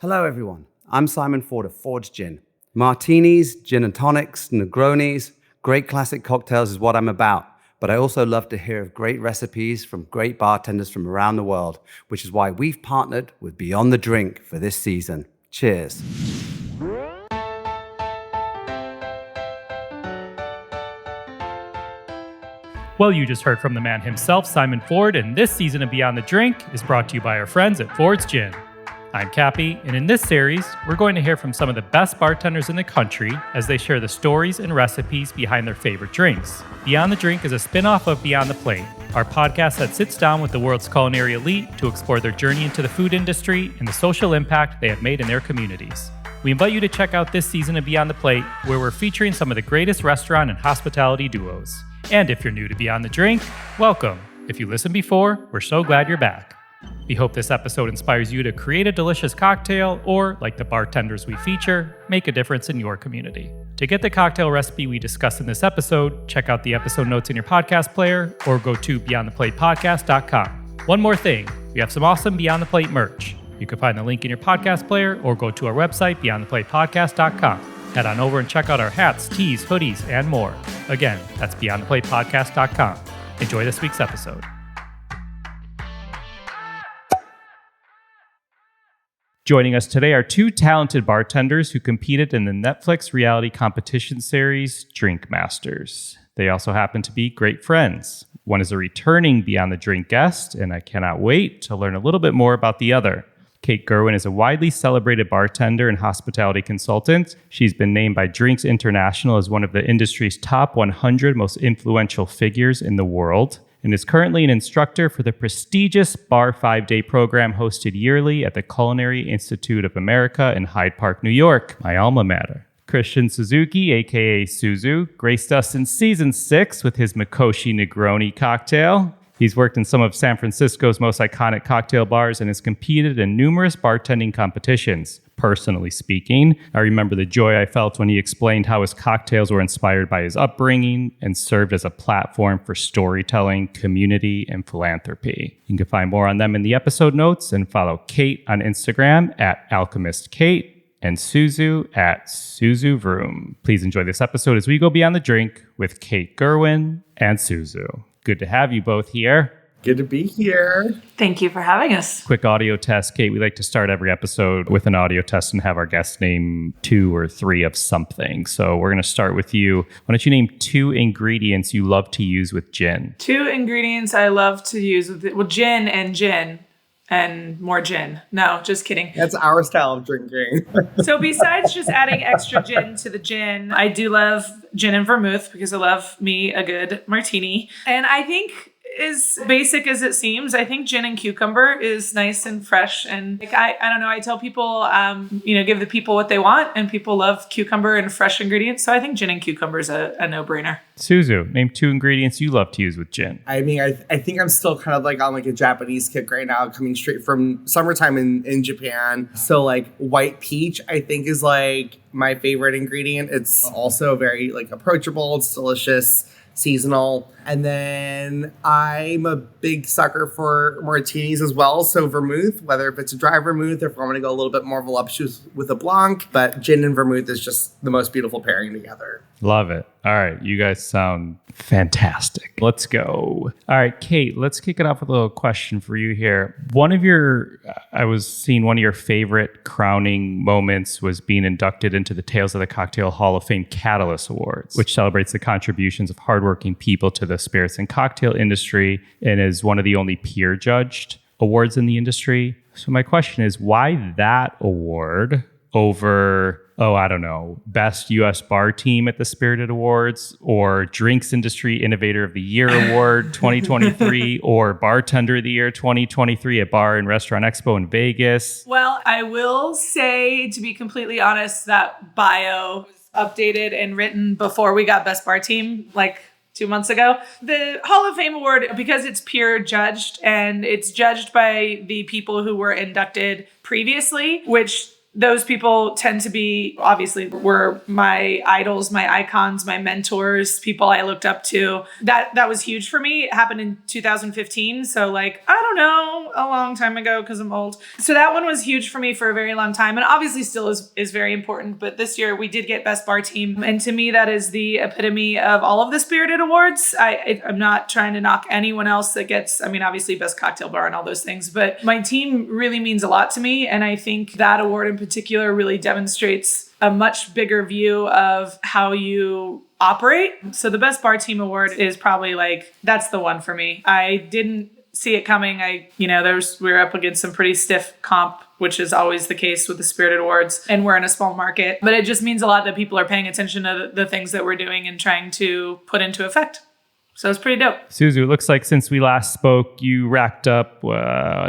Hello, everyone. I'm Simon Ford of Ford's Gin. Martinis, gin and tonics, Negronis, great classic cocktails is what I'm about. But I also love to hear of great recipes from great bartenders from around the world, which is why we've partnered with Beyond the Drink for this season. Cheers. Well, you just heard from the man himself, Simon Ford, and this season of Beyond the Drink is brought to you by our friends at Ford's Gin. I'm Cappy, and in this series, we're going to hear from some of the best bartenders in the country as they share the stories and recipes behind their favorite drinks. Beyond the Drink is a spin-off of Beyond the Plate, our podcast that sits down with the world's culinary elite to explore their journey into the food industry and the social impact they have made in their communities. We invite you to check out this season of Beyond the Plate, where we're featuring some of the greatest restaurant and hospitality duos. And if you're new to Beyond the Drink, welcome. If you listened before, we're so glad you're back. We hope this episode inspires you to create a delicious cocktail or, like the bartenders we feature, make a difference in your community. To get the cocktail recipe we discussed in this episode, check out the episode notes in your podcast player or go to beyondtheplatepodcast.com. One more thing, we have some awesome Beyond the Plate merch. You can find the link in your podcast player or go to our website, beyondtheplatepodcast.com. Head on over and check out our hats, tees, hoodies, and more. Again, that's beyondtheplatepodcast.com. Enjoy this week's episode. Joining us today are two talented bartenders who competed in the Netflix reality competition series, Drink Masters. They also happen to be great friends. One is a returning Beyond the Drink guest, and I cannot wait to learn a little bit more about the other. Kate Gerwin is a widely celebrated bartender and hospitality consultant. She's been named by Drinks International as one of the industry's top 100 most influential figures in the world, and is currently an instructor for the prestigious Bar 5-Day program hosted yearly at the Culinary Institute of America in Hyde Park, New York, my alma mater. Christian Suzuki, aka Suzu, graced us in season 6 with his Mikoshi Negroni cocktail. He's worked in some of San Francisco's most iconic cocktail bars and has competed in numerous bartending competitions. Personally speaking, I remember the joy I felt when he explained how his cocktails were inspired by his upbringing and served as a platform for storytelling, community, and philanthropy. You can find more on them in the episode notes and follow Kate on Instagram at AlchemistKate and Suzu at SuzuVroom. Please enjoy this episode as we go Beyond the Drink with Kate Gerwin and Suzu. Good to have you both here. Good to be here. Thank you for having us. Quick audio test. Kate, we like to start every episode with an audio test and have our guests name 2 or 3 of something. So we're going to start with you. Why don't you name 2 ingredients you love to use with gin? 2 ingredients I love to use with it. Well, gin and more gin. No, just kidding. That's our style of drinking. So besides just adding extra gin to the gin, I do love gin and vermouth because I love me a good martini. And I think, as basic as it seems, I think gin and cucumber is nice and fresh. And like, I don't know, I tell people, give the people what they want, and people love cucumber and fresh ingredients. So I think gin and cucumber is a no-brainer. Suzu, name 2 ingredients you love to use with gin. I mean, I think I'm still kind of like on like a Japanese kick right now, coming straight from summertime in Japan. So like white peach, I think is like my favorite ingredient. It's also very like approachable. It's delicious, seasonal. And then I'm a big sucker for martinis as well. So vermouth, whether if it's a dry vermouth or if I'm going to go a little bit more voluptuous with a blanc, but gin and vermouth is just the most beautiful pairing together. Love it. All right. You guys sound fantastic. Let's go. All right, Kate, let's kick it off with a little question for you here. I was seeing one of your favorite crowning moments was being inducted into the Tales of the Cocktail Hall of Fame Catalyst Awards, which celebrates the contributions of hardworking people to the spirits and cocktail industry and is one of the only peer judged awards in the industry. So my question is, why that award over, Best U.S. Bar Team at the Spirited Awards or Drinks Industry Innovator of the Year Award 2023 or Bartender of the Year 2023 at Bar and Restaurant Expo in Vegas? Well, I will say, to be completely honest, that bio was updated and written before we got Best Bar Team, like 2 months ago. The Hall of Fame Award, because it's peer judged and it's judged by the people who were inducted previously, which those people tend to be, obviously, were my idols, my icons, my mentors, people I looked up to. That was huge for me. It happened in 2015. So like, I don't know, a long time ago because I'm old. So that one was huge for me for a very long time. And obviously still is very important. But this year we did get Best Bar Team. And to me, that is the epitome of all of the Spirited Awards. I'm not trying to knock anyone else that gets, I mean, obviously Best Cocktail Bar and all those things. But my team really means a lot to me. And I think that award in particular really demonstrates a much bigger view of how you operate. So the Best Bar Team Award is probably like, that's the one for me. I didn't see it coming. We were up against some pretty stiff comp, which is always the case with the Spirited Awards. And we're in a small market, but it just means a lot that people are paying attention to the things that we're doing and trying to put into effect. So it's pretty dope. Suzu, it looks like since we last spoke, you racked up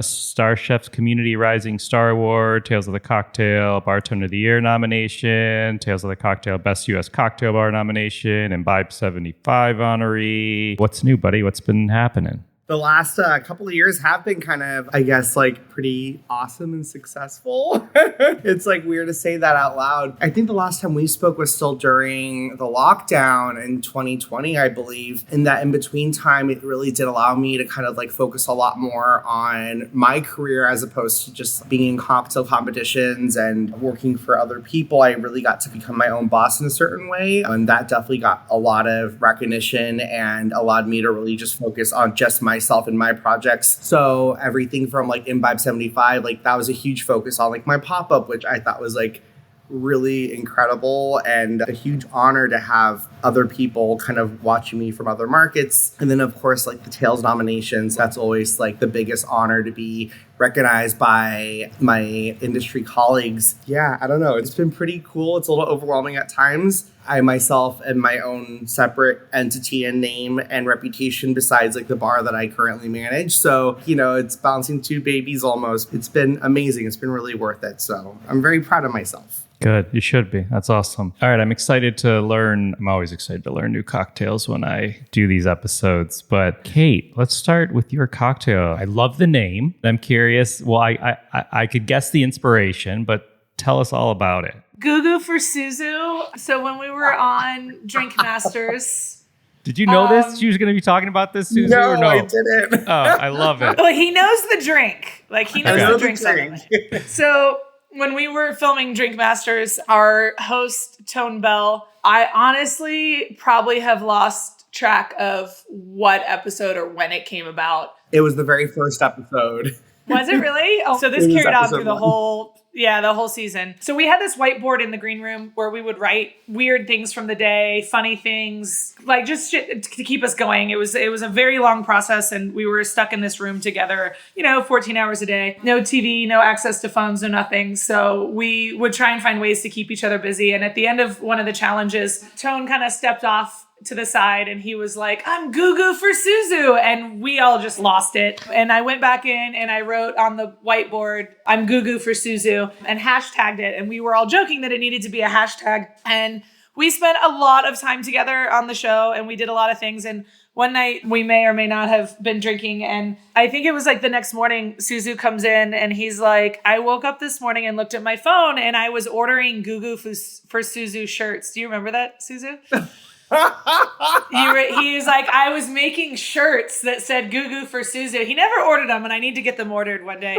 Star Chef's Community Rising Star Award, Tales of the Cocktail Bartender of the Year nomination, Tales of the Cocktail Best U.S. Cocktail Bar nomination, Imbibe 75 honoree. What's new, buddy? What's been happening? The last couple of years have been kind of, I guess, like pretty awesome and successful. It's like weird to say that out loud. I think the last time we spoke was still during the lockdown in 2020, I believe. In that in between time, it really did allow me to kind of like focus a lot more on my career as opposed to just being in cocktail competitions and working for other people. I really got to become my own boss in a certain way. And that definitely got a lot of recognition and allowed me to really just focus on just myself and my projects. So everything from like Imbibe 75, like that was a huge focus on like my pop-up, which I thought was like really incredible and a huge honor to have other people kind of watching me from other markets. And then of course, like the Tales nominations, that's always like the biggest honor to be recognized by my industry colleagues. Yeah, I don't know. It's been pretty cool. It's a little overwhelming at times. I myself am my own separate entity and name and reputation besides like the bar that I currently manage. So, it's bouncing two babies almost. It's been amazing. It's been really worth it. So I'm very proud of myself. Good. You should be. That's awesome. All right. I'm excited to learn. I'm always excited to learn new cocktails when I do these episodes. But Kate, let's start with your cocktail. I love the name. I'm curious. Well, I could guess the inspiration, but tell us all about it. Goo Goo For Suzu. So when we were on Drink Masters... Did you know this? She was going to be talking about this, Suzu? No, or no? I didn't. Oh, I love it. Well, he knows the drink. Like, he knows Okay. the drink side of it. So when we were filming Drink Masters, our host, Tone Bell, I honestly probably have lost track of what episode or when it came about. It was the very first episode. Was it really? Oh, so this It was carried on episode through the one. the whole season. So we had this whiteboard in the green room where we would write weird things from the day, funny things, like just shit to keep us going. It was a very long process, and we were stuck in this room together, 14 hours a day, no TV, no access to phones, no nothing. So we would try and find ways to keep each other busy. And at the end of one of the challenges, Tone kind of stepped off to the side and he was like, I'm Goo Goo For Suzu. And we all just lost it. And I went back in and I wrote on the whiteboard, I'm Goo Goo For Suzu, and hashtagged it. And we were all joking that it needed to be a hashtag. And we spent a lot of time together on the show and we did a lot of things. And one night we may or may not have been drinking. And I think it was like the next morning, Suzu comes in and he's like, I woke up this morning and looked at my phone and I was ordering Goo Goo For Suzu shirts. Do you remember that, Suzu? He was like, I was making shirts that said Goo Goo For Suzu. He never ordered them, and I need to get them ordered one day.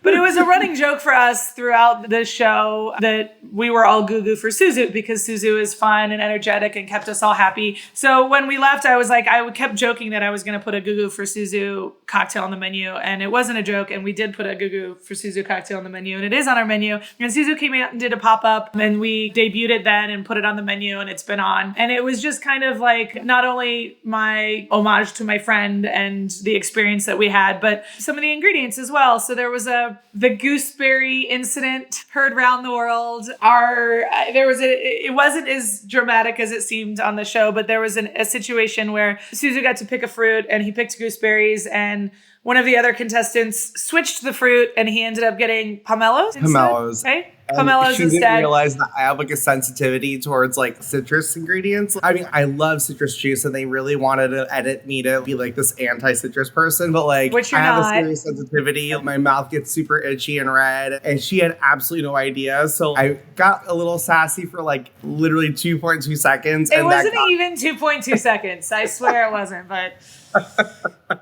But it was a running joke for us throughout the show that we were all Goo Goo For Suzu because Suzu is fun and energetic and kept us all happy. So when we left, I was like, I kept joking that I was going to put a Goo Goo For Suzu cocktail on the menu, and it wasn't a joke. And we did put a Goo Goo For Suzu cocktail on the menu, and it is on our menu. And Suzu came out and did a pop-up, and we debuted it then and put it on the menu, and it's been on. And it was just kind of like not only my homage to my friend and the experience that we had, but some of the ingredients as well. So there was the gooseberry incident heard around the world. It wasn't as dramatic as it seemed on the show, but there was a situation where Suzu got to pick a fruit and he picked gooseberries, and one of the other contestants switched the fruit and he ended up getting pomelos. Pomelos. Okay. And Pomelos she instead. didn't realize that I have like a sensitivity towards like citrus ingredients. I mean, I love citrus juice and they really wanted to edit me to be like this anti-citrus person, but like Which you're I have not. a serious sensitivity. My mouth gets super itchy and red and she had absolutely no idea. So I got a little sassy for like literally 2.2 seconds. It wasn't even 2.2 seconds. I swear it wasn't, but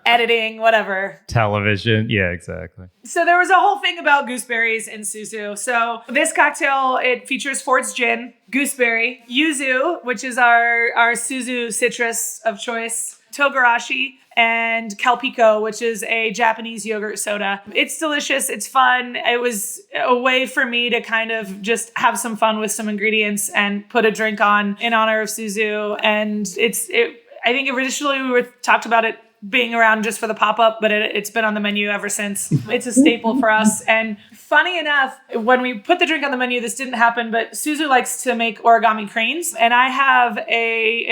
editing, whatever. Television. Yeah, exactly. So there was a whole thing about gooseberries in Suzu. So this cocktail, it features Ford's gin, gooseberry, yuzu, which is our Suzu citrus of choice, togarashi, and calpico, which is a Japanese yogurt soda. It's delicious. It's fun. It was a way for me to kind of just have some fun with some ingredients and put a drink on in honor of Suzu. And I think originally we talked about it being around just for the pop-up, but it's been on the menu ever since. It's a staple for us. And funny enough, when we put the drink on the menu, this didn't happen, but Suzu likes to make origami cranes. And I have a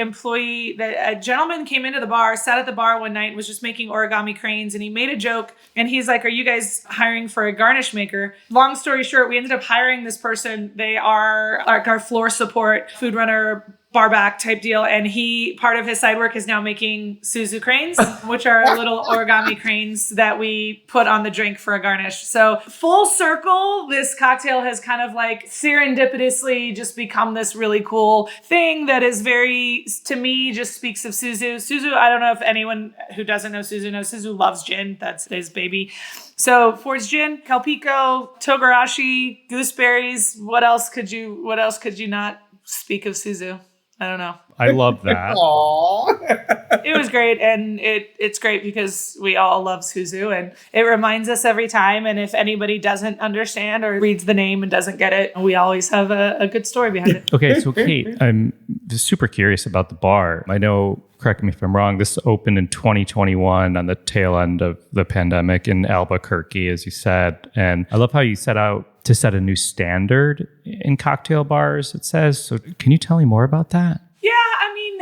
gentleman came into the bar, sat at the bar one night, and was just making origami cranes. And he made a joke and he's like, "Are you guys hiring for a garnish maker?" Long story short, we ended up hiring this person. They are like our floor support, food runner, bar back type deal. And part of his side work is now making Suzu cranes, which are little origami cranes that we put on the drink for a garnish. So full circle, this cocktail has kind of like serendipitously just become this really cool thing that is very, to me, just speaks of Suzu. Suzu, I don't know if anyone who doesn't know Suzu knows, Suzu loves gin. That's his baby. So Ford's gin, calpico, togarashi, gooseberries. What else could you not speak of Suzu? I don't know. I love that. Aww. It was great. And it's great because we all love Suzu and it reminds us every time. And if anybody doesn't understand or reads the name and doesn't get it, we always have a good story behind it. Okay, so Kate, I'm super curious about the bar. I know, correct me if I'm wrong, this opened in 2021 on the tail end of the pandemic in Albuquerque, as you said. And I love how you set out to set a new standard in cocktail bars, it says. So can you tell me more about that? Yeah, I mean,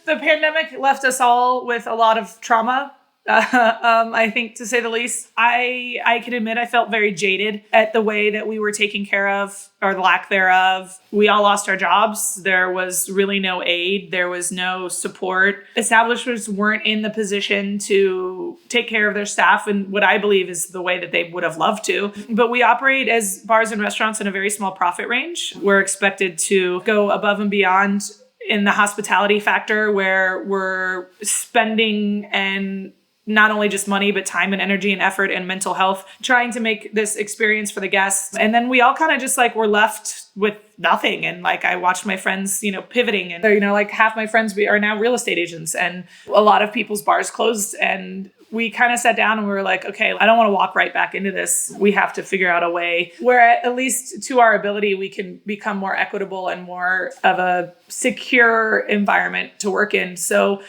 the pandemic left us all with a lot of trauma. I think, to say the least. I can admit I felt very jaded at the way that we were taken care of, or the lack thereof. We all lost our jobs. There was really no aid. There was no support. Establishments weren't in the position to take care of their staff in what I believe is the way that they would have loved to. But we operate as bars and restaurants in a very small profit range. We're expected to go above and beyond in the hospitality factor, where we're spending and not only just money, but time and energy and effort and mental health, trying to make this experience for the guests. And then we all kind of just like were left with nothing. And like, I watched my friends, pivoting, and like half my friends are now real estate agents, and a lot of people's bars closed. And we kind of sat down and we were like, okay, I don't want to walk right back into this. We have to figure out a way where, at least to our ability, we can become more equitable and more of a secure environment to work in. So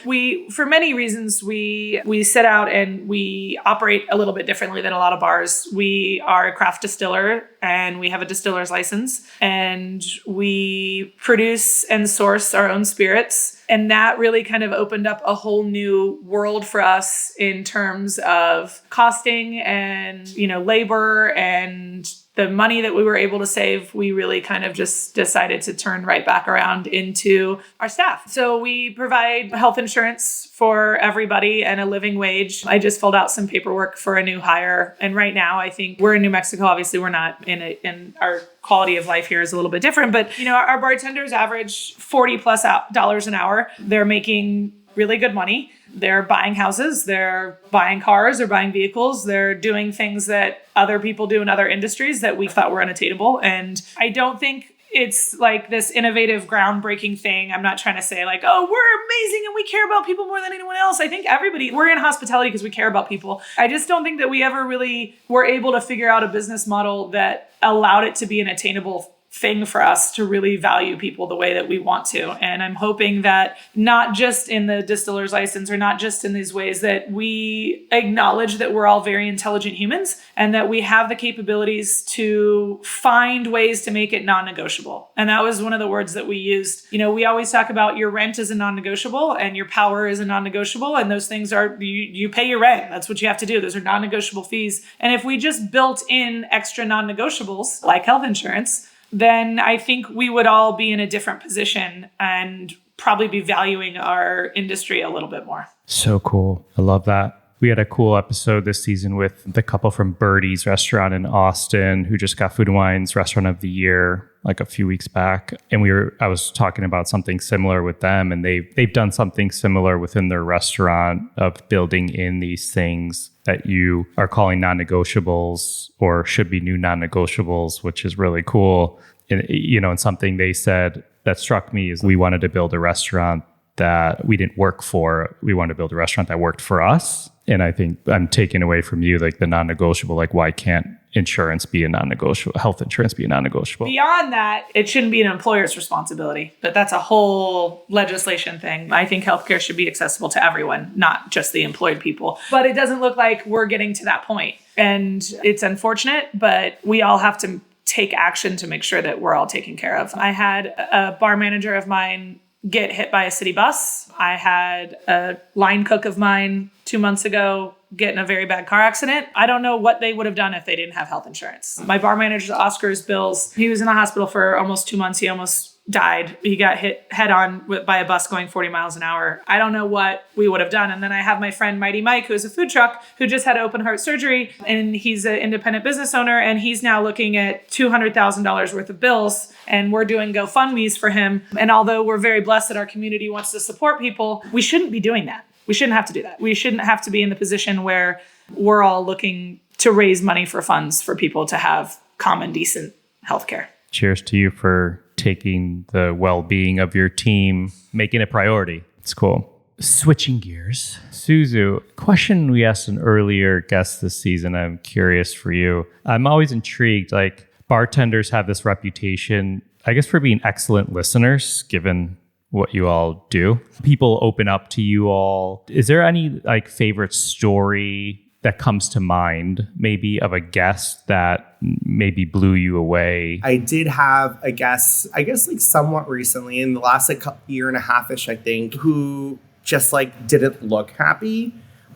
for many reasons, we set out and we operate a little bit differently than a lot of bars. We are a craft distiller and we have a distiller's license, and we produce and source our own spirits. And that really kind of opened up a whole new world for us in terms of costing and, labor and the money that we were able to save. We really kind of just decided to turn right back around into our staff. So we provide health insurance for everybody and a living wage. I just filled out some paperwork for a new hire. And right now, I think we're in New Mexico. Obviously, we're not in our quality of life here is a little bit different, but our bartenders average $40+ an hour. They're making really good money. They're buying houses, they're buying cars, they're buying vehicles, they're doing things that other people do in other industries that we thought were unattainable. And I don't think it's like this innovative, groundbreaking thing. I'm not trying to say like, oh, we're amazing and we care about people more than anyone else. I think we're in hospitality because we care about people. I just don't think that we ever really were able to figure out a business model that allowed it to be an attainable thing for us to really value people the way that we want to. And I'm hoping that not just in the distiller's license or not just in these ways, that we acknowledge that we're all very intelligent humans and that we have the capabilities to find ways to make it non-negotiable. And that was one of the words that we used. You know, we always talk about your rent is a non-negotiable and your power is a non-negotiable. And those things are, you pay your rent. That's what you have to do. Those are non-negotiable fees. And if we just built in extra non-negotiables like health insurance, then I think we would all be in a different position and probably be valuing our industry a little bit more. So cool. I love that. We had a cool episode this season with the couple from Birdie's restaurant in Austin who just got Food and Wine's Restaurant of the Year like a few weeks back. And I was talking about something similar with them, and they've done something similar within their restaurant of building in these things that you are calling non-negotiables or should be new non-negotiables, which is really cool. And, and something they said that struck me is we wanted to build a restaurant that we didn't work for. We wanted to build a restaurant that worked for us. And I think I'm taking away from you, like the non-negotiable, like why can't insurance be a non-negotiable, health insurance be a non-negotiable? Beyond that, it shouldn't be an employer's responsibility, but that's a whole legislation thing. I think healthcare should be accessible to everyone, not just the employed people. But it doesn't look like we're getting to that point. And it's unfortunate, but we all have to take action to make sure that we're all taken care of. I had a bar manager of mine get hit by a city bus. I had a line cook of mine 2 months ago get in a very bad car accident. I don't know what they would have done if they didn't have health insurance. My bar manager's Oscar's bills, he was in the hospital for almost 2 months. He almost died. He got hit head on by a bus going 40 miles an hour. I don't know what we would have done. And then I have my friend Mighty Mike, who is a food truck, who just had open heart surgery, and he's an independent business owner, and he's now looking at $200,000 worth of bills, and we're doing GoFundMe's for him. And although we're very blessed that our community wants to support people, we shouldn't be doing that. We shouldn't have to do that. We shouldn't have to be in the position where we're all looking to raise money for funds for people to have common, decent healthcare. Cheers to you for taking the well-being of your team, making it a priority. It's cool. Switching gears. Suzu, question we asked an earlier guest this season. I'm curious for you. I'm always intrigued. Like, bartenders have this reputation, I guess, for being excellent listeners, given what you all do. People open up to you all. Is there any like favorite story that comes to mind, maybe of a guest that maybe blew you away? I did have a guest, I guess like somewhat recently, in the last like year and a half-ish, I think, who just like didn't look happy.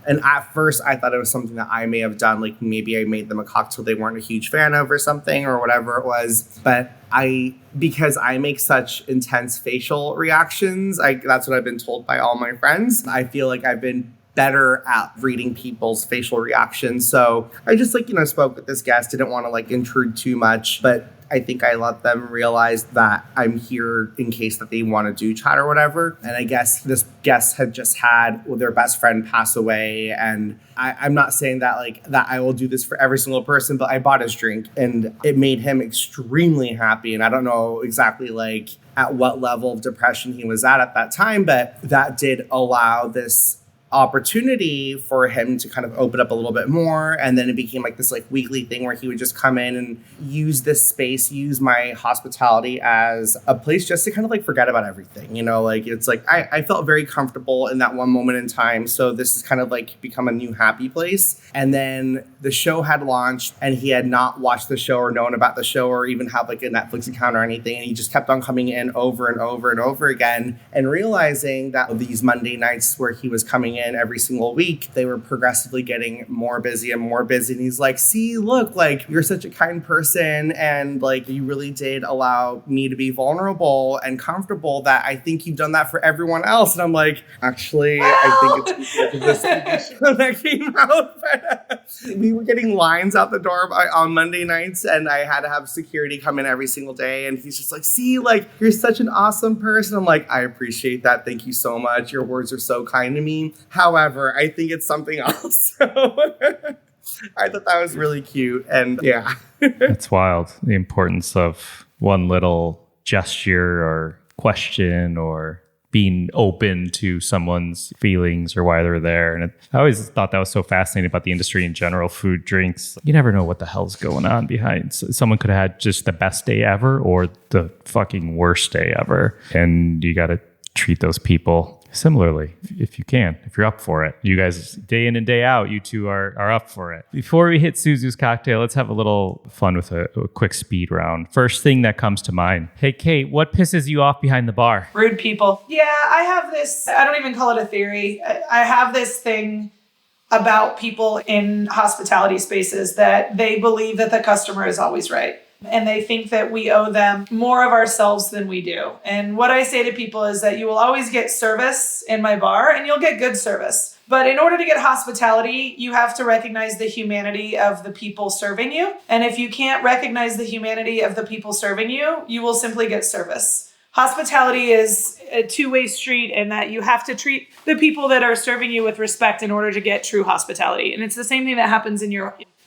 And at first I thought it was something that I may have done. Like maybe I made them a cocktail they weren't a huge fan of or something or whatever it was. But because I make such intense facial reactions, that's what I've been told by all my friends. I feel like I've been better at reading people's facial reactions. So I just spoke with this guest, didn't want to intrude too much, but I think I let them realize that I'm here in case that they want to do chat or whatever. And I guess this guest had just had their best friend pass away. And I'm not saying that that I will do this for every single person, but I bought his drink and it made him extremely happy. And I don't know exactly at what level of depression he was at that time, but that did allow this opportunity for him to kind of open up a little bit more. And then it became this weekly thing where he would just come in and use this space, use my hospitality as a place just to kind of forget about everything. It's I felt very comfortable in that one moment in time. So this has kind of become a new happy place. And then the show had launched and he had not watched the show or known about the show or even have a Netflix account or anything. And he just kept on coming in over and over and over again and realizing that these Monday nights where he was coming in every single week, they were progressively getting more busy and more busy. And he's like, see, look, you're such a kind person. And you really did allow me to be vulnerable and comfortable that I think you've done that for everyone else. And I'm like, actually, I think it's because of this TV show that came out. We were getting lines out the door on Monday nights and I had to have security come in every single day. And he's just like, see, you're such an awesome person. I'm like, I appreciate that. Thank you so much. Your words are so kind to me. However, I think it's something else. So I thought that was really cute. And yeah. It's wild. The importance of one little gesture or question or being open to someone's feelings or why they're there. And I always thought that was so fascinating about the industry in general, food, drinks. You never know what the hell's going on behind. So someone could have had just the best day ever or the fucking worst day ever. And you got to treat those people similarly, if you can, if you're up for it. You guys, day in and day out, you two are up for it. Before we hit Suzu's cocktail, let's have a little fun with a quick speed round. First thing that comes to mind. Hey, Kate, what pisses you off behind the bar? Rude people. Yeah, I have this, I don't even call it a theory. I have this thing about people in hospitality spaces that they believe that the customer is always right. And they think that we owe them more of ourselves than we do. And what I say to people is that you will always get service in my bar and you'll get good service. But in order to get hospitality, you have to recognize the humanity of the people serving you. And if you can't recognize the humanity of the people serving you, you will simply get service. Hospitality is a two-way street in that you have to treat the people that are serving you with respect in order to get true hospitality. And it's the same thing that happens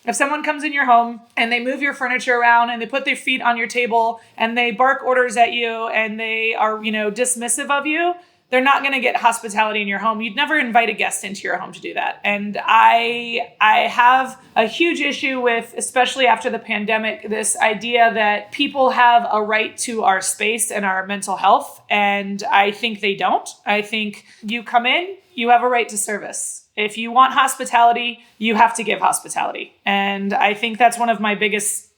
if someone comes in your home and they move your furniture around and they put their feet on your table and they bark orders at you and they are, dismissive of you, they're not going to get hospitality in your home. You'd never invite a guest into your home to do that. And I have a huge issue with, especially after the pandemic, this idea that people have a right to our space and our mental health. And I think they don't. I think you come in, you have a right to service. If you want hospitality, you have to give hospitality. And I think that's one of my biggest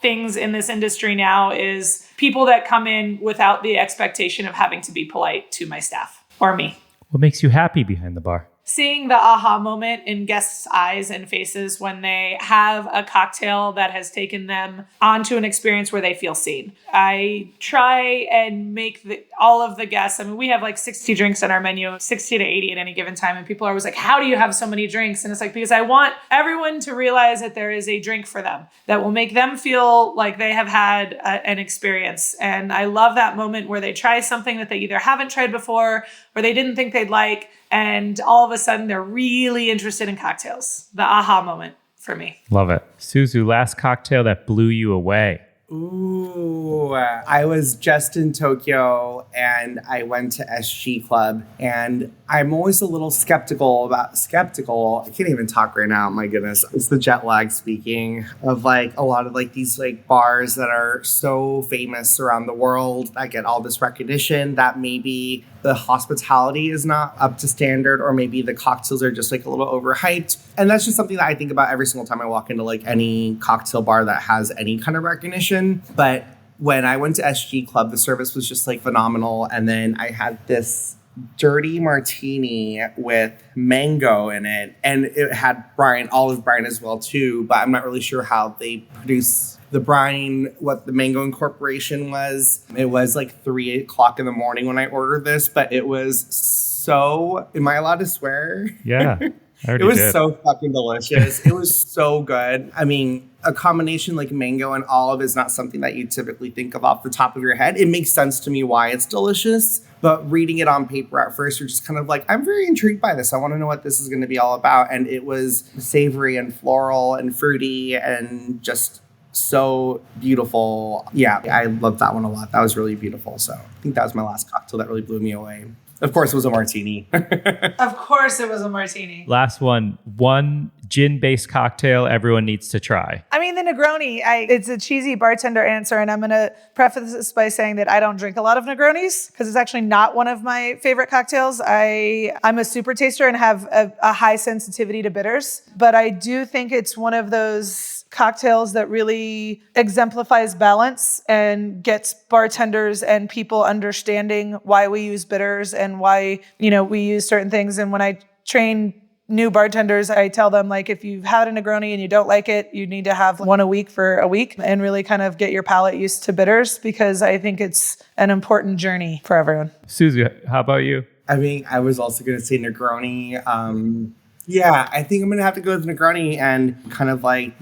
things in this industry now is people that come in without the expectation of having to be polite to my staff or me. What makes you happy behind the bar? Seeing the aha moment in guests' eyes and faces when they have a cocktail that has taken them onto an experience where they feel seen. I try and make all of the guests, we have like 60 drinks on our menu, 60 to 80 at any given time. And people are always like, how do you have so many drinks? And it's like, because I want everyone to realize that there is a drink for them that will make them feel like they have had an experience. And I love that moment where they try something that they either haven't tried before or they didn't think they'd like. And all of a sudden, they're really interested in cocktails. The aha moment for me. Love it. Suzu, last cocktail that blew you away. Ooh, I was just in Tokyo and I went to SG Club and I'm always a little skeptical. I can't even talk right now. My goodness. It's the jet lag speaking of like a lot of like these like bars that are so famous around the world that get all this recognition that maybe the hospitality is not up to standard or maybe the cocktails are just like a little overhyped. And that's just something that I think about every single time I walk into like any cocktail bar that has any kind of recognition. But when I went to SG Club, the service was just like phenomenal. And then I had this dirty martini with mango in it. And it had olive brine as well too. But I'm not really sure how they produce the brine, what the mango incorporation was. It was like 3 o'clock in the morning when I ordered this, but it was so, am I allowed to swear? Yeah. It was so fucking delicious. It was so good. I mean, a combination like mango and olive is not something that you typically think of off the top of your head. It makes sense to me why it's delicious, but reading it on paper at first, you're just kind of like, I'm very intrigued by this. I want to know what this is going to be all about. And it was savory and floral and fruity and just so beautiful. Yeah, I loved that one a lot. That was really beautiful. So I think that was my last cocktail that really blew me away. Of course, it was a martini. Of course, it was a martini. Last one gin-based cocktail everyone needs to try. I mean, the Negroni, it's a cheesy bartender answer, and I'm going to preface this by saying that I don't drink a lot of Negronis because it's actually not one of my favorite cocktails. I'm a super taster and have a high sensitivity to bitters, but I do think it's one of those cocktails that really exemplifies balance and gets bartenders and people understanding why we use bitters and why, we use certain things. And when I train new bartenders, I tell them, like, if you've had a Negroni and you don't like it, you need to have one a week for a week and really kind of get your palate used to bitters because I think it's an important journey for everyone. Suzu, how about you? I mean, I was also going to say Negroni. Yeah, I think I'm gonna have to go with Negroni, and kind of like,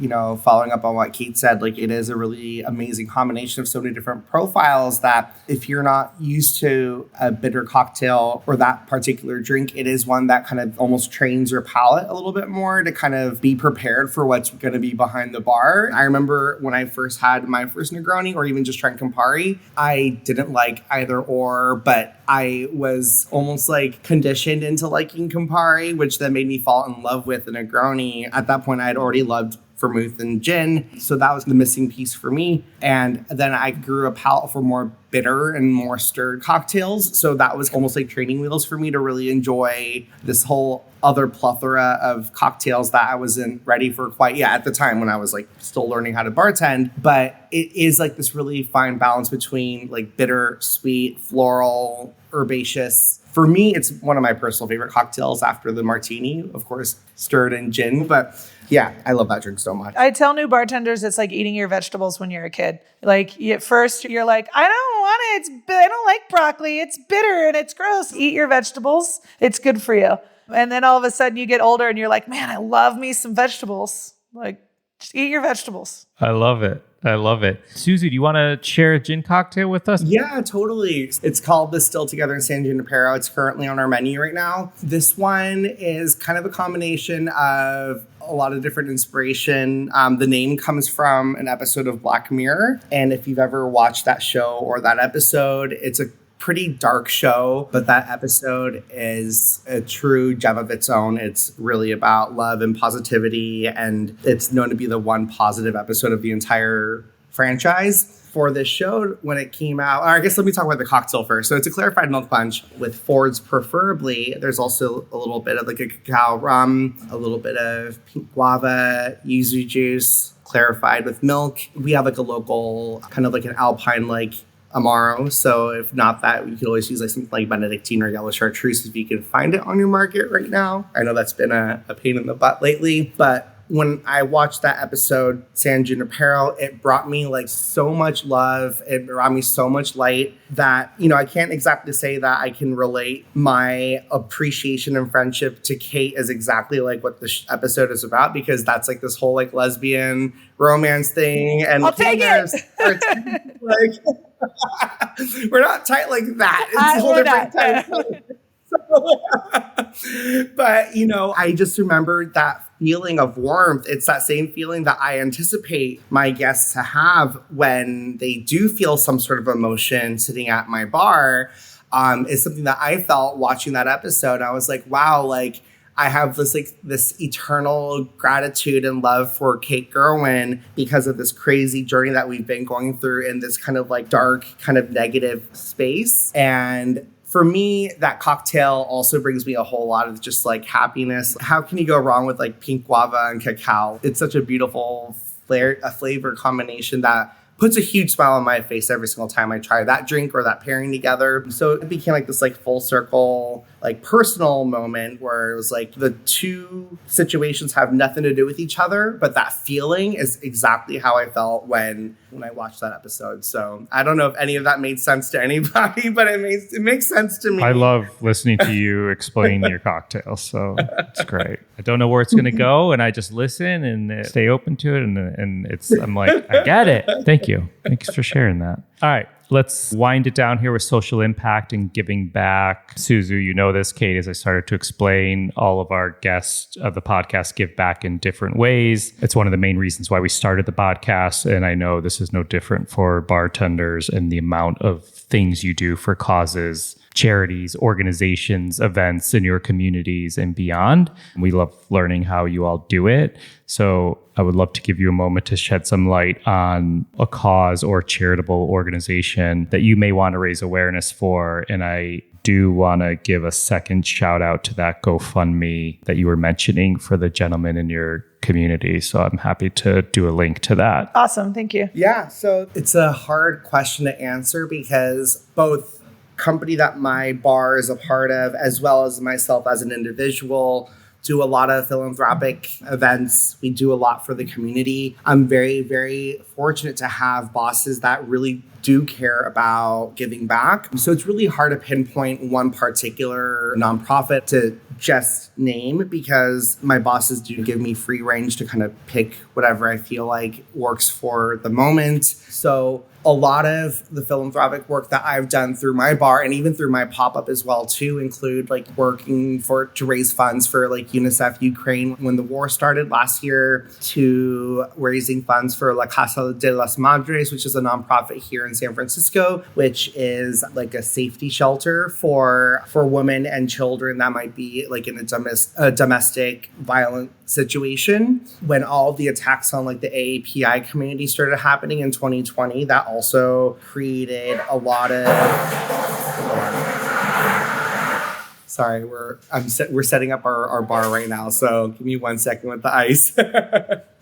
following up on what Kate said, like it is a really amazing combination of so many different profiles that if you're not used to a bitter cocktail or that particular drink, it is one that kind of almost trains your palate a little bit more to kind of be prepared for what's gonna be behind the bar. I remember when I first had my first Negroni, or even just trying Campari, I didn't like either or, but I was almost like conditioned into liking Campari, which then made me fall in love with the Negroni. At that point, I had already loved vermouth and gin, so that was the missing piece for me. And then I grew a palate for more bitter and more stirred cocktails, so that was almost like training wheels for me to really enjoy this whole other plethora of cocktails that I wasn't ready for quite yet at the time when I was like still learning how to bartend. But it is like this really fine balance between like bitter, sweet, floral, herbaceous. For me, it's one of my personal favorite cocktails after the martini, of course, stirred in gin. But yeah, I love that drink so much. I tell new bartenders it's like eating your vegetables when you're a kid. Like at first you're like, I don't want it. I don't like broccoli. It's bitter and it's gross. Eat your vegetables. It's good for you. And then all of a sudden you get older and you're like, man, I love me some vegetables. Like, just eat your vegetables. I love it. I love it. Suzu, do you want to share a gin cocktail with us? Yeah, totally. It's called the Still Together in San Junipero. It's currently on our menu right now. This one is kind of a combination of a lot of different inspiration. The name comes from an episode of Black Mirror. And if you've ever watched that show or that episode, it's a pretty dark show, but that episode is a true gem of its own. It's really about love and positivity, and it's known to be the one positive episode of the entire franchise. For this show, when it came out, or I guess let me talk about the cocktail first. So it's a clarified milk punch with Fords preferably. There's also a little bit of like a cacao rum, a little bit of pink guava, yuzu juice, clarified with milk. We have like a local, kind of like an alpine like amaro. So if not that, you could always use like something like Benedictine or yellow chartreuse if you can find it on your market right now. I know that's been a pain in the butt lately, but when I watched that episode, San Junipero, it brought me like so much love. It brought me so much light that, I can't exactly say that I can relate my appreciation and friendship to Kate as exactly like what the episode is about, because that's like this whole like lesbian romance thing. And I'll take it. Like, we're not tight like that. It's a whole different type. But, I just remembered that feeling of warmth. It's that same feeling that I anticipate my guests to have when they do feel some sort of emotion sitting at my bar. Is something that I felt watching that episode. I was like, wow, like I have this eternal gratitude and love for Kate Gerwin because of this crazy journey that we've been going through in this kind of like dark, kind of negative space. And for me, that cocktail also brings me a whole lot of just like happiness. How can you go wrong with like pink guava and cacao? It's such a beautiful flavor combination that puts a huge smile on my face every single time I try that drink or that pairing together. So it became like this like full circle, like personal moment where it was like the two situations have nothing to do with each other, but that feeling is exactly how I felt when I watched that episode. So I don't know if any of that made sense to anybody, but it makes sense to me. I love listening to you explain your cocktails. So it's great. I don't know where it's going to go, and I just listen and stay open to it. And I'm like, I get it. Thank you. Thanks for sharing that. All right. Let's wind it down here with social impact and giving back. Suzu, you know this, Kate, as I started to explain, all of our guests of the podcast give back in different ways. It's one of the main reasons why we started the podcast. And I know this is no different for bartenders and the amount of things you do for causes, charities, organizations, events in your communities and beyond. We love learning how you all do it. So I would love to give you a moment to shed some light on a cause or charitable organization that you may want to raise awareness for. And I do want to give a second shout out to that GoFundMe that you were mentioning for the gentleman in your community. So I'm happy to do a link to that. Awesome. Thank you. Yeah. So it's a hard question to answer because both company that my bar is a part of, as well as myself as an individual, do a lot of philanthropic events. We do a lot for the community. I'm very, very fortunate to have bosses that really do care about giving back. So it's really hard to pinpoint one particular nonprofit to just name, because my bosses do give me free range to kind of pick whatever I feel like works for the moment. So a lot of the philanthropic work that I've done through my bar and even through my pop-up as well too include like working to raise funds for like UNICEF Ukraine when the war started last year, to raising funds for La Casa de las Madres, which is a nonprofit here in San Francisco, which is like a safety shelter for women and children that might be like in a domestic violent situation. When all the attacks on like the AAPI community started happening in 2020, that also created a lot of... Sorry, we're setting up our bar right now, so give me 1 second with the ice.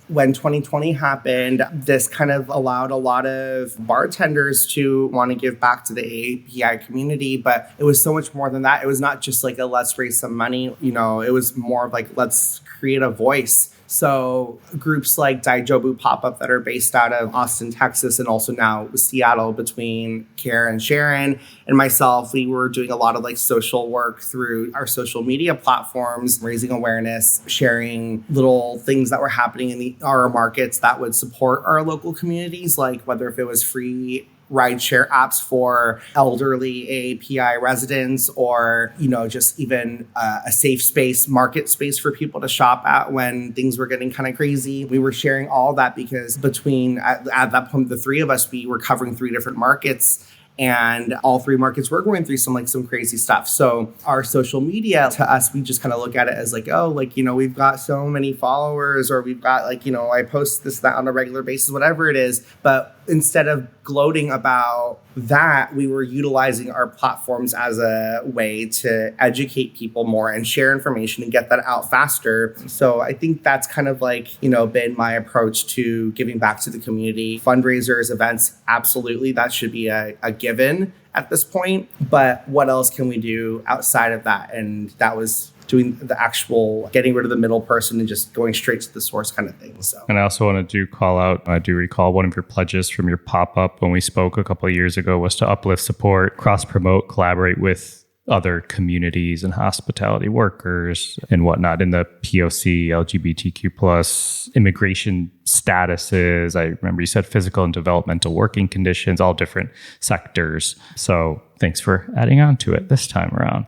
When 2020 happened, this kind of allowed a lot of bartenders to want to give back to the AAPI community, but it was so much more than that. It was not just like a let's raise some money, you know, it was more of like let's create a voice. So groups like Daijobu Pop-Up that are based out of Austin, Texas, and also now Seattle, between Kara and Sharon and myself, we were doing a lot of like social work through our social media platforms, raising awareness, sharing little things that were happening in our markets that would support our local communities, like whether if it was free rideshare apps for elderly AAPI residents, or, you know, just even a safe space, market space for people to shop at when things were getting kind of crazy. We were sharing all that because at that point, the three of us, we were covering 3 different markets. And all 3 markets were going through some crazy stuff. So our social media, to us, we just kind of look at it as like, oh, like, you know, we've got so many followers, or we've got like, you know, I post this, that on a regular basis, whatever it is. But instead of gloating about that, we were utilizing our platforms as a way to educate people more and share information and get that out faster. So I think that's kind of like, you know, been my approach to giving back to the community. Fundraisers, events, absolutely, that should be a given at this point. But what else can we do outside of that? And that was doing the actual getting rid of the middle person and just going straight to the source kind of thing. So, and I also wanted to call out, I do recall one of your pledges from your pop-up when we spoke a couple of years ago was to uplift, support, cross-promote, collaborate with other communities and hospitality workers and whatnot in the POC, LGBTQ plus immigration statuses. I remember you said physical and developmental working conditions, all different sectors. So thanks for adding on to it this time around.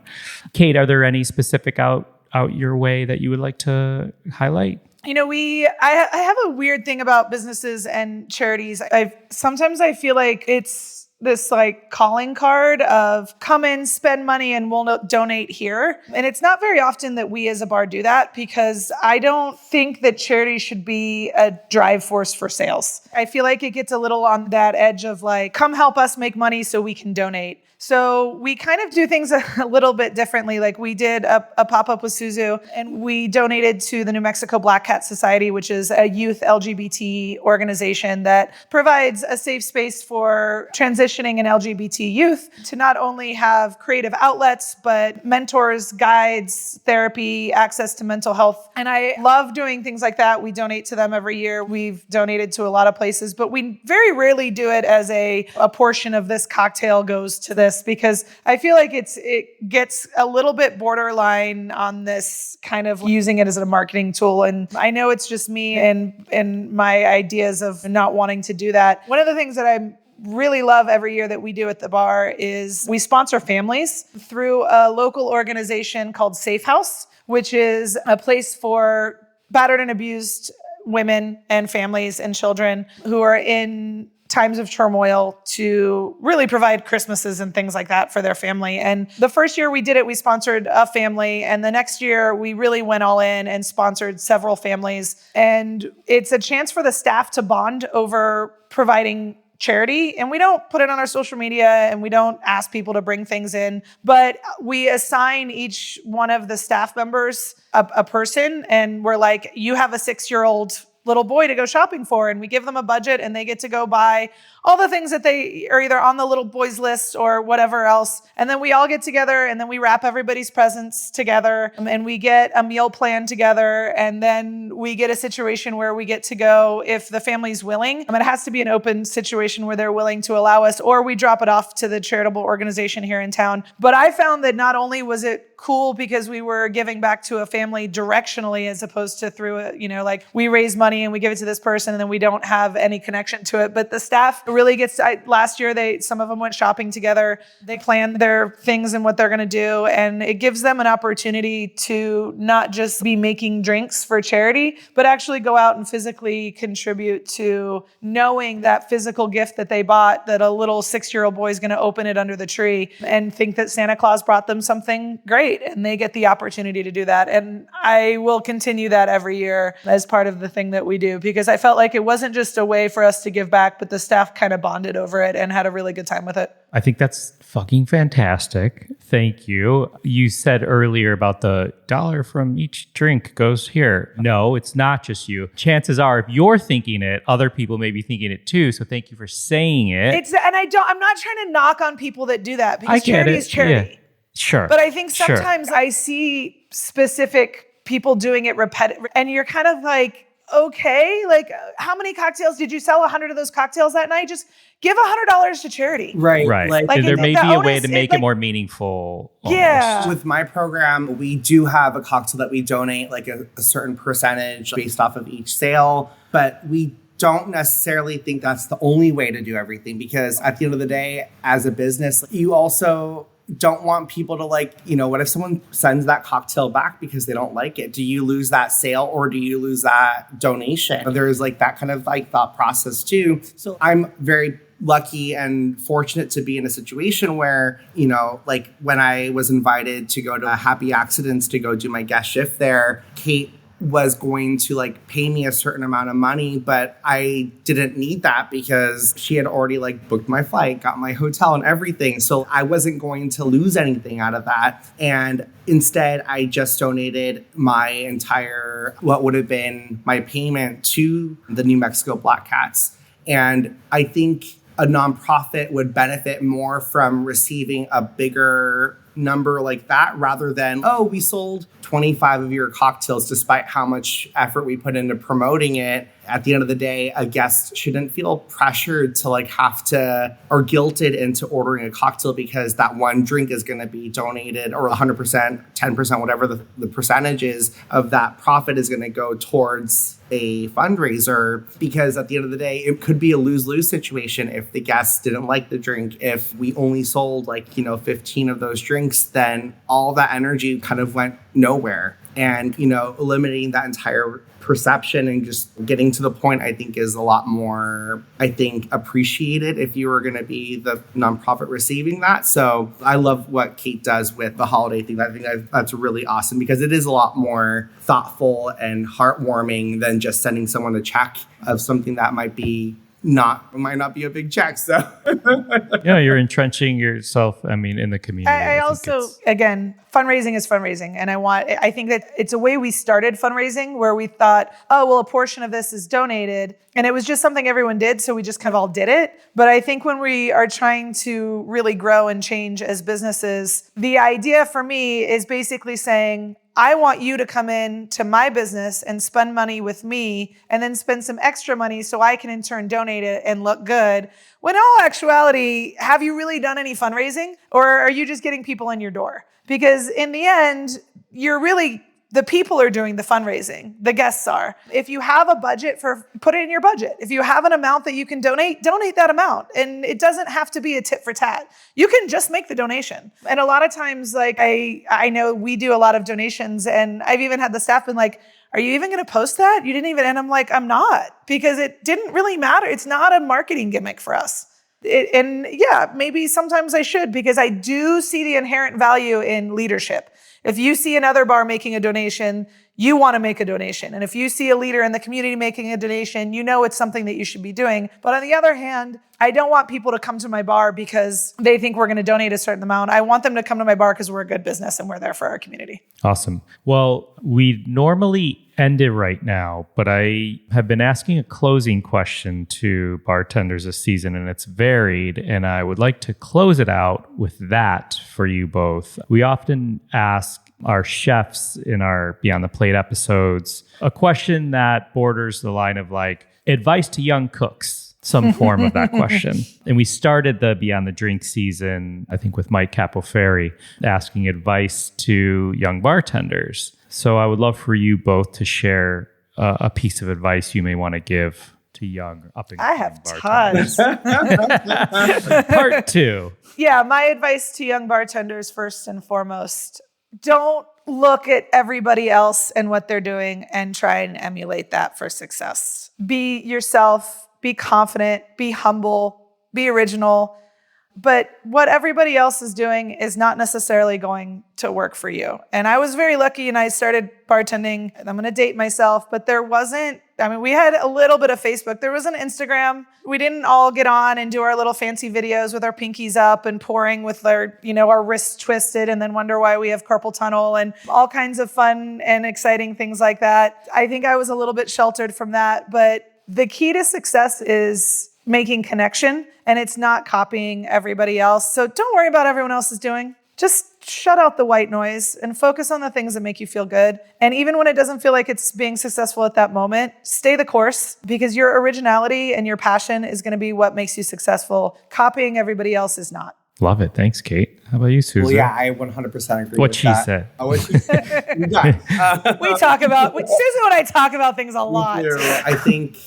Kate, are there any specific out your way that you would like to highlight? You know, I have a weird thing about businesses and charities. Sometimes I feel like it's this like calling card of come in, spend money, and we'll donate here. And it's not very often that we as a bar do that, because I don't think that charity should be a drive force for sales. I feel like it gets a little on that edge of like, come help us make money so we can donate. So we kind of do things a little bit differently. Like we did a pop-up with Suzu, and we donated to the New Mexico Black Cat Society, which is a youth LGBT organization that provides a safe space for transitioning and LGBT youth to not only have creative outlets, but mentors, guides, therapy, access to mental health. And I love doing things like that. We donate to them every year. We've donated to a lot of places, but we very rarely do it as a portion of this cocktail goes to this, because I feel like it gets a little bit borderline on this kind of using it as a marketing tool. And I know it's just me and my ideas of not wanting to do that. One of the things that I really love every year that we do at the bar is we sponsor families through a local organization called Safe House, which is a place for battered and abused women and families and children who are in times of turmoil to really provide Christmases and things like that for their family. And the first year we did it, we sponsored a family. And the next year we really went all in and sponsored several families. And it's a chance for the staff to bond over providing charity. And we don't put it on our social media and we don't ask people to bring things in, but we assign each one of the staff members a person. And we're like, you have a 6-year-old little boy to go shopping for. And we give them a budget and they get to go buy all the things that they are either on the little boy's list or whatever else. And then we all get together and then we wrap everybody's presents together and we get a meal plan together. And then we get a situation where we get to go if the family's willing. It has to be an open situation where they're willing to allow us, or we drop it off to the charitable organization here in town. But I found that not only was it cool because we were giving back to a family directionally as opposed to through a, like we raise money and we give it to this person and then we don't have any connection to it. But the staff really gets last year, some of them went shopping together. They planned their things and what they're going to do. And it gives them an opportunity to not just be making drinks for charity, but actually go out and physically contribute to knowing that physical gift that they bought, that a little 6-year-old boy is going to open it under the tree and think that Santa Claus brought them something great. And they get the opportunity to do that. And I will continue that every year as part of the thing that we do, because I felt like it wasn't just a way for us to give back, but the staff kind of bonded over it and had a really good time with it. I think that's fucking fantastic. Thank you. You said earlier about the $1 from each drink goes here. No, it's not just you. Chances are, if you're thinking it, other people may be thinking it too. So thank you for saying it. I'm not trying to knock on people that do that, because charity is charity. Yeah. Sure. But I think sometimes I see specific people doing it repetitive, and you're kind of like, okay, like how many cocktails did you sell? 100 of those cocktails that night? Just give $100 to charity. Right. Like there may be a way to make it more meaningful. Almost. Yeah. With my program, we do have a cocktail that we donate, like a certain percentage based off of each sale, but we don't necessarily think that's the only way to do everything, because at the end of the day, as a business, you also don't want people to what if someone sends that cocktail back because they don't like it? Do you lose that sale or do you lose that donation? There's that kind of thought process too. So I'm very lucky and fortunate to be in a situation where, when I was invited to go to Happy Accidents to go do my guest shift there, Kate was going to pay me a certain amount of money, but I didn't need that because she had already booked my flight, got my hotel and everything. So I wasn't going to lose anything out of that. And instead, I just donated my entire, what would have been my payment to the New Mexico Black Cats. And I think a nonprofit would benefit more from receiving a bigger number like that, rather than, we sold 25 of your cocktails despite how much effort we put into promoting it. At the end of the day, a guest shouldn't feel pressured to have to, or guilted into ordering a cocktail because that one drink is going to be donated, or 100%, 10%, whatever the percentage is of that profit is going to go towards a fundraiser. Because at the end of the day, it could be a lose-lose situation. If the guests didn't like the drink, if we only sold 15 of those drinks, then all that energy kind of went nowhere. And, eliminating that entire perception and just getting to the point, I think, is a lot more, appreciated if you were going to be the nonprofit receiving that. So I love what Kate does with the holiday thing. I think that's really awesome, because it is a lot more thoughtful and heartwarming than just sending someone a check of something that might not be a big check. So yeah, you're entrenching yourself, in the community. I also, again, fundraising is fundraising. And I think that it's a way we started fundraising, where we thought, a portion of this is donated. And it was just something everyone did. So we just kind of all did it. But I think when we are trying to really grow and change as businesses, the idea for me is basically saying, I want you to come in to my business and spend money with me, and then spend some extra money so I can in turn donate it and look good. When in all actuality, have you really done any fundraising, or are you just getting people in your door? Because in the end, the people are doing the fundraising. The guests are. If you have a budget put it in your budget. If you have an amount that you can donate that amount. And it doesn't have to be a tit for tat. You can just make the donation. And a lot of times, I know we do a lot of donations, and I've even had the staff been like, are you even going to post that? You didn't even, and I'm like, I'm not, because it didn't really matter. It's not a marketing gimmick for us. Maybe sometimes I should, because I do see the inherent value in leadership. If you see another bar making a donation, you want to make a donation. And if you see a leader in the community making a donation, you know it's something that you should be doing. But on the other hand, I don't want people to come to my bar because they think we're going to donate a certain amount. I want them to come to my bar because we're a good business and we're there for our community. Awesome. Well, we normally end it right now, but I have been asking a closing question to bartenders this season, and it's varied, and I would like to close it out with that for you both. We often ask our chefs in our Beyond the Plate episodes a question that borders the line of like advice to young cooks, some form of that question. And we started the Beyond the Drink season, I think with Mike Capoferri, asking advice to young bartenders. So I would love for you both to share a piece of advice you may want to give to young up-and-coming bartenders. I have tons. Part 2. Yeah, my advice to young bartenders, first and foremost, don't look at everybody else and what they're doing and try and emulate that for success. Be yourself, be confident, be humble, be original. But what everybody else is doing is not necessarily going to work for you. And I was very lucky and I started bartending, and I'm going to date myself, but we had a little bit of Facebook. There was an Instagram. We didn't all get on and do our little fancy videos with our pinkies up and pouring with our wrists twisted and then wonder why we have carpal tunnel and all kinds of fun and exciting things like that. I think I was a little bit sheltered from that, but the key to success is making connection, and it's not copying everybody else. So don't worry about what everyone else is doing. Just shut out the white noise and focus on the things that make you feel good. And even when it doesn't feel like it's being successful at that moment, stay the course, because your originality and your passion is going to be what makes you successcable. Copying everybody else is not. Love it. Thanks, Kate. How about you, Susan? Well, yeah, I 100% agree what with she that. said. Oh, what she said. Susan and I talk about things a lot. I think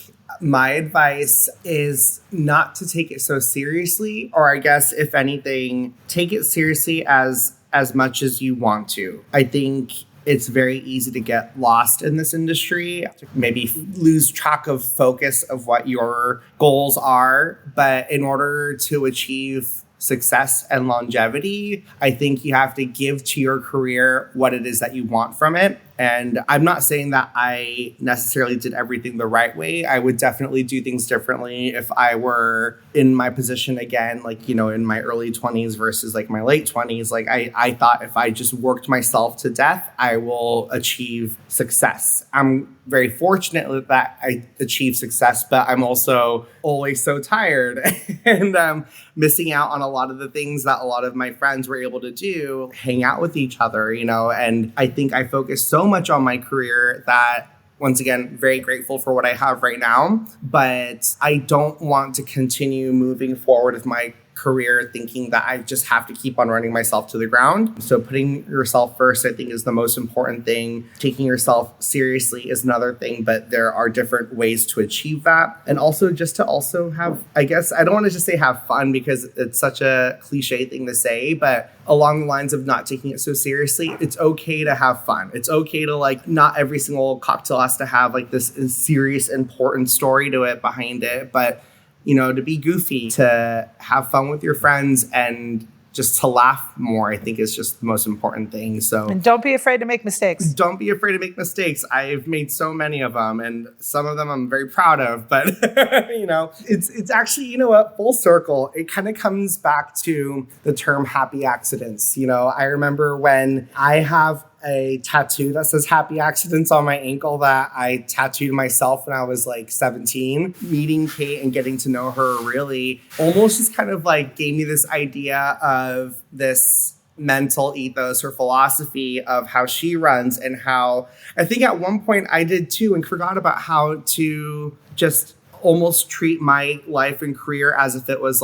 my advice is not to take it so seriously, or I guess, if anything, take it seriously as much as you want to. I think it's very easy to get lost in this industry, maybe lose track of focus of what your goals are. But in order to achieve success and longevity, I think you have to give to your career what it is that you want from it. And I'm not saying that I necessarily did everything the right way. I would definitely do things differently if I were in my position again, in my early 20s versus my late 20s. I thought if I just worked myself to death, I will achieve success. I'm very fortunate that I achieved success, but I'm also always so tired and missing out on a lot of the things that a lot of my friends were able to do, hang out with each other, and I think I focused so much on my career that, once again, very grateful for what I have right now, but I don't want to continue moving forward with my career thinking that I just have to keep on running myself to the ground. So putting yourself first, I think, is the most important thing. Taking yourself seriously is another thing, but there are different ways to achieve that. And also just to also have, I guess, I don't want to just say have fun because it's such a cliche thing to say, but along the lines of not taking it so seriously, it's okay to have fun. It's okay to not every single cocktail has to have this serious, important story to it behind it, but to be goofy, to have fun with your friends, and just to laugh more, I think is just the most important thing. So, and don't be afraid to make mistakes. Don't be afraid to make mistakes. I've made so many of them, and some of them I'm very proud of. But it's actually, full circle. It kind of comes back to the term happy accidents. I remember when I have a tattoo that says happy accidents on my ankle that I tattooed myself when I was 17. Meeting Kate and getting to know her really almost just kind of gave me this idea of this mental ethos or philosophy of how she runs, and how I think at one point I did too, and forgot about how to just almost treat my life and career as if it was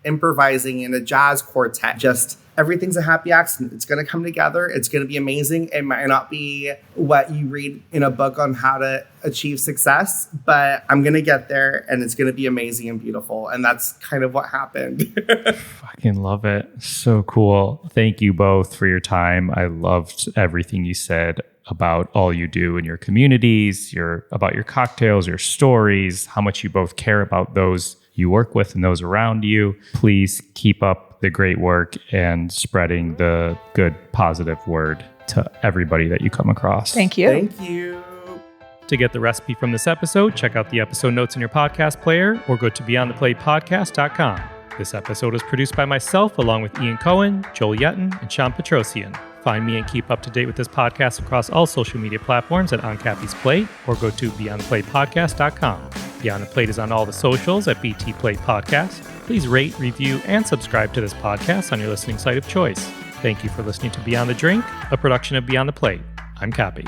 improvising in a jazz quartet. Just everything's a happy accident. It's going to come together. It's going to be amazing. It might not be what you read in a book on how to achieve success, but I'm going to get there and it's going to be amazing and beautiful. And that's kind of what happened. Fucking love it. So cool. Thank you both for your time. I loved everything you said about all you do in your communities, about your cocktails, your stories, how much you both care about those you work with and those around you. Please keep up the great work and spreading the good, positive word to everybody that you come across. Thank you. Thank you. To get the recipe from this episode, check out the episode notes in your podcast player or go to beyondtheplatepodcast.com. This episode was produced by myself along with Ian Cohen, Joel Yetton, and Sean Petrosian. Find me and keep up to date with this podcast across all social media platforms at On Cappy's Plate or go to beyondtheplatepodcast.com. Beyond the Plate is on all the socials at BT Plate Podcast. Please rate, review, and subscribe to this podcast on your listening site of choice. Thank you for listening to Beyond the Drink, a production of Beyond the Plate. I'm Cappy.